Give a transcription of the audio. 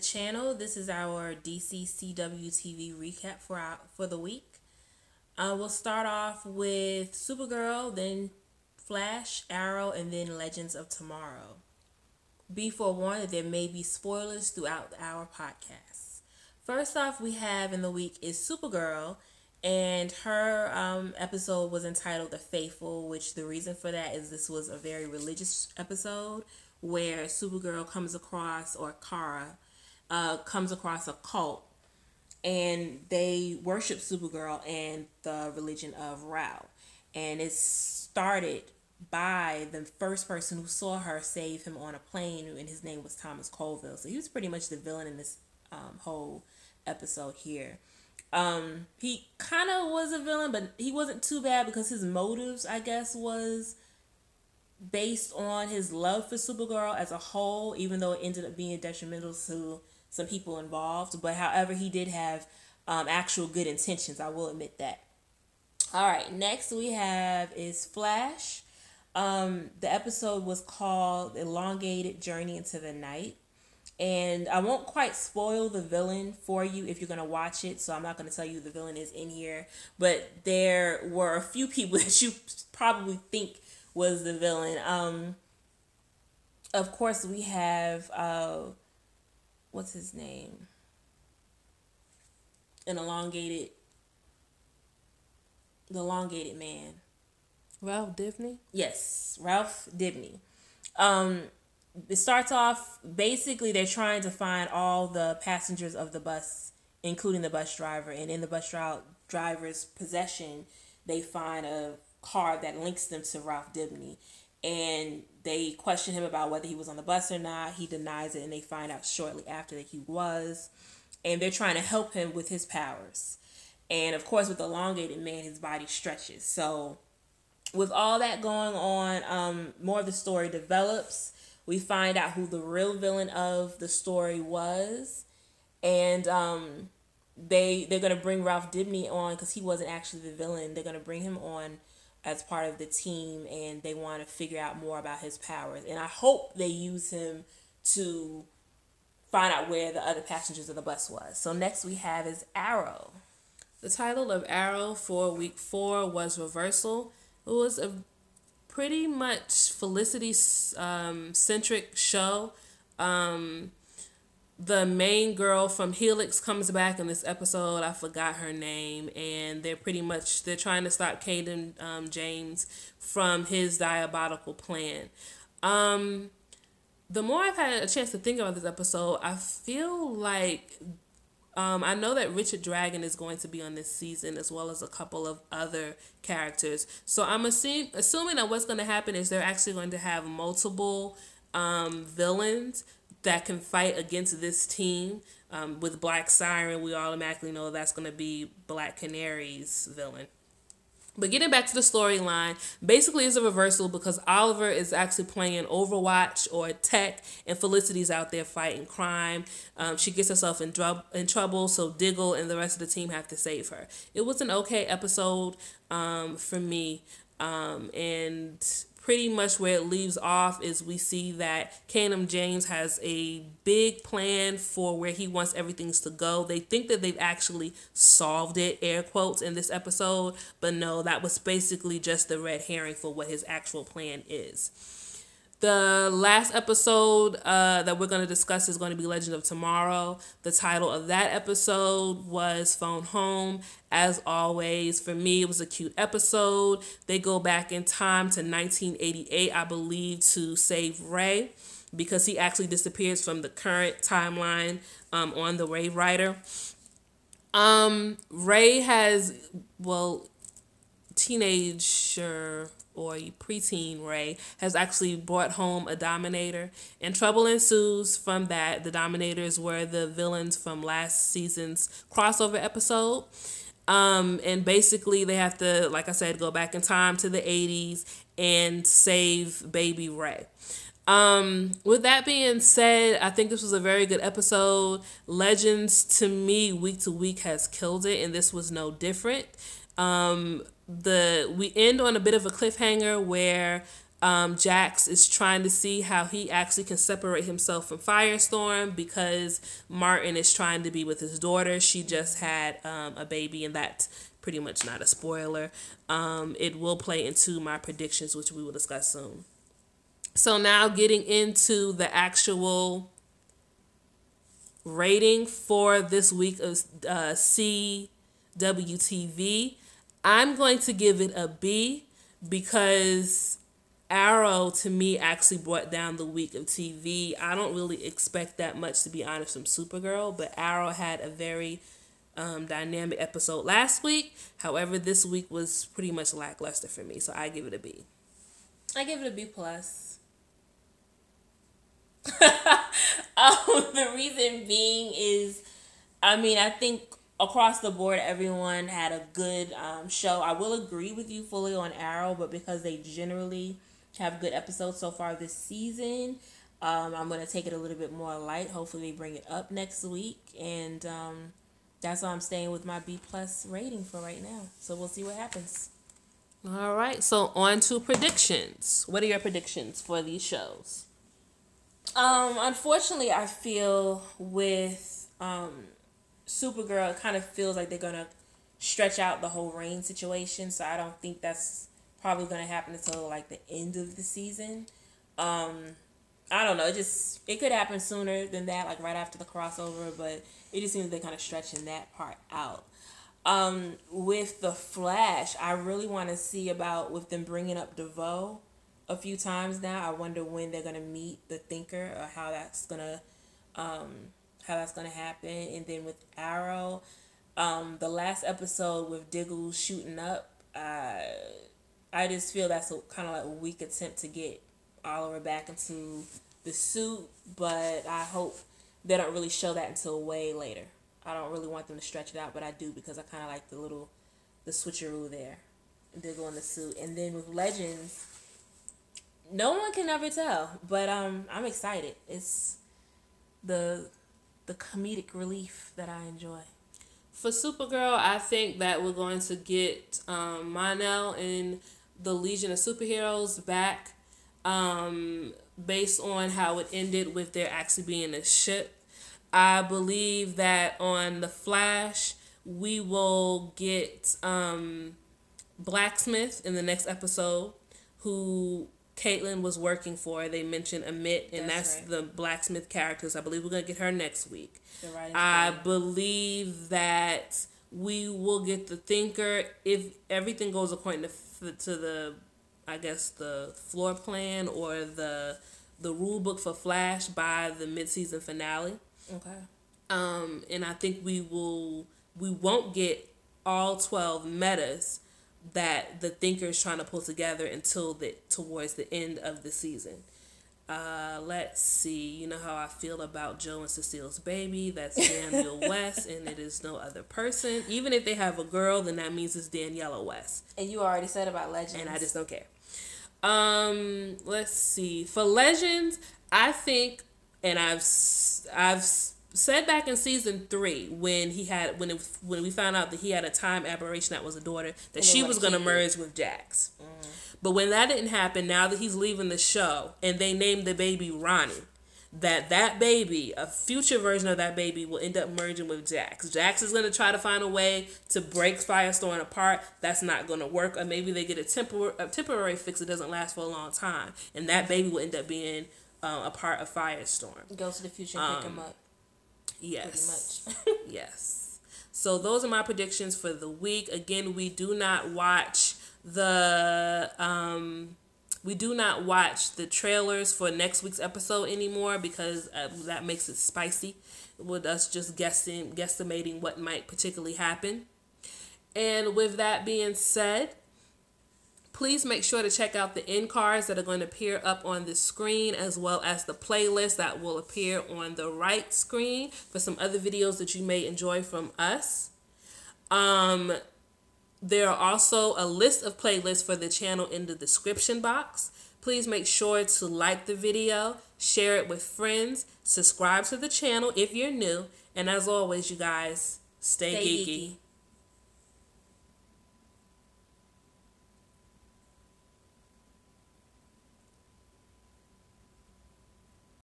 channel. This is our DC CW TV recap for the week. We'll start off with Supergirl, then Flash, Arrow, and then Legends of Tomorrow. Be forewarned that there may be spoilers throughout our podcast. First off, we have in the week is Supergirl, and her episode was entitled The Faithful, which the reason for that is this was a very religious episode where Supergirl comes across, or Kara, comes across a cult, and they worship Supergirl and the religion of Ra. And it started by the first person who saw her save him on a plane, and his name was Thomas Colville. So he was pretty much the villain in this whole episode here. He kind of was a villain, but he wasn't too bad because his motives, I guess, was based on his love for Supergirl as a whole, even though it ended up being detrimental to some people involved. But however, he did have actual good intentions. I will admit that. All right, next we have is Flash. The episode was called Elongated Journey into the Night. And I won't quite spoil the villain for you if you're going to watch it, so I'm not going to tell you the villain is in here. But there were a few people that you probably think was the villain. Of course, we have, what's his name? The elongated man. Ralph Dibny? Yes, Ralph Dibny. It starts off, basically they're trying to find all the passengers of the bus, including the bus driver. And in the bus driver's possession, they find a card that links them to Ralph Dibny. And they question him about whether he was on the bus or not. He denies it, and they find out shortly after that he was. And they're trying to help him with his powers. And of course, with the elongated man, his body stretches. So with all that going on, more of the story develops. We find out who the real villain of the story was. And they're going to bring Ralph Dibny on because he wasn't actually the villain. They're going to bring him on as part of the team, and they want to figure out more about his powers. And I hope they use him to find out where the other passengers of the bus was. So next we have is Arrow. The title of Arrow for week 4 was Reversal. It was a pretty much Felicity centric show. The main girl from Helix comes back in this episode. I forgot her name, and they're trying to stop Caden James from his diabolical plan. The more I've had a chance to think about this episode, I feel like I know that Richard Dragon is going to be on this season, as well as a couple of other characters. So I'm assuming that what's going to happen is they're actually going to have multiple villains that can fight against this team. With Black Siren, we automatically know that's going to be Black Canary's villain. But getting back to the storyline, basically it's a reversal because Oliver is actually playing Overwatch or Tech, and Felicity's out there fighting crime. She gets herself in trouble, so Diggle and the rest of the team have to save her. It was an okay episode for me, and pretty much where it leaves off is we see that Caden James has a big plan for where he wants everything to go. They think that they've actually solved it, air quotes, in this episode, but no, that was basically just the red herring for what his actual plan is. The last episode that we're going to discuss is going to be Legend of Tomorrow. The title of that episode was Phone Home. As always, for me, it was a cute episode. They go back in time to 1988, I believe, to save Ray, because he actually disappears from the current timeline on the Ray Rider. Ray has, teenager or preteen Ray has actually brought home a Dominator, and trouble ensues from that. The Dominators were the villains from last season's crossover episode. And basically they have to, like I said, go back in time to the 80s and save baby Ray. With that being said, I think this was a very good episode. Legends, to me, week to week has killed it, and this was no different. We end on a bit of a cliffhanger where Jax is trying to see how he actually can separate himself from Firestorm because Martin is trying to be with his daughter. She just had a baby, and that's pretty much not a spoiler. It will play into my predictions, which we will discuss soon. So now getting into the actual rating for this week of CWTV, I'm going to give it a B because Arrow, to me, actually brought down the week of TV. I don't really expect that much, to be honest, from Supergirl, but Arrow had a very dynamic episode last week. However, this week was pretty much lackluster for me, so I give it a B. I give it a B+. The reason being is, I think across the board, everyone had a good show. I will agree with you fully on Arrow, but because they generally have good episodes so far this season, I'm going to take it a little bit more light. Hopefully they bring it up next week, and that's why I'm staying with my B+ rating for right now. So we'll see what happens. All right, so on to predictions. What are your predictions for these shows? Unfortunately, I feel with Supergirl, it kind of feels like they're gonna stretch out the whole Reign situation. So I don't think that's probably gonna happen until like the end of the season. I don't know. It could happen sooner than that, like right after the crossover. But it just seems they're kind of stretching that part out. With the Flash, I really want to see about with them bringing up DeVoe a few times now. I wonder when they're gonna meet the Thinker or how that's gonna happen. And then with Arrow, the last episode with Diggle shooting up, I just feel that's a kind of like a weak attempt to get Oliver back into the suit, but I hope they don't really show that until way later. I don't really want them to stretch it out, but I do because I kind of like the switcheroo there, Diggle in the suit. And then with Legends, no one can ever tell, but I'm excited. It's the comedic relief that I enjoy. For Supergirl, I think that we're going to get Mon-El and the Legion of Superheroes back, based on how it ended with there actually being a ship. I believe that on The Flash, we will get Blacksmith in the next episode, who Caitlin was working for. They mentioned Amit, and that's right, the Blacksmith characters. I believe we're going to get her next week. I believe that we will get the Thinker if everything goes according to the, I guess, the floor plan or the rule book for Flash by the mid-season finale. Okay. And I think we won't get all 12 metas that the Thinker is trying to pull together until towards the end of the season. Let's see. You know how I feel about Joe and Cecile's baby. That's Danielle West, and it is no other person. Even if they have a girl, then that means it's Daniela West. And you already said about Legends. And I just don't care. Let's see. For Legends, I think, and I've said back in season 3 when we found out that he had a time aberration that was a daughter, that she was going to merge with Jax. Mm. But when that didn't happen, now that he's leaving the show and they named the baby Ronnie, that baby, a future version of that baby, will end up merging with Jax. Jax is going to try to find a way to break Firestorm apart. That's not going to work. Or maybe they get a temporary fix that doesn't last for a long time. And that baby will end up being a part of Firestorm. Go to the future and pick him up. Yes. Pretty much. Yes. So those are my predictions for the week. Again, we do not watch the trailers for next week's episode anymore because that makes it spicy with us just guesstimating what might particularly happen. And with that being said, please make sure to check out the end cards that are going to appear up on the screen, as well as the playlist that will appear on the right screen for some other videos that you may enjoy from us. There are also a list of playlists for the channel in the description box. Please make sure to like the video, share it with friends, subscribe to the channel if you're new, and as always, you guys, stay geeky.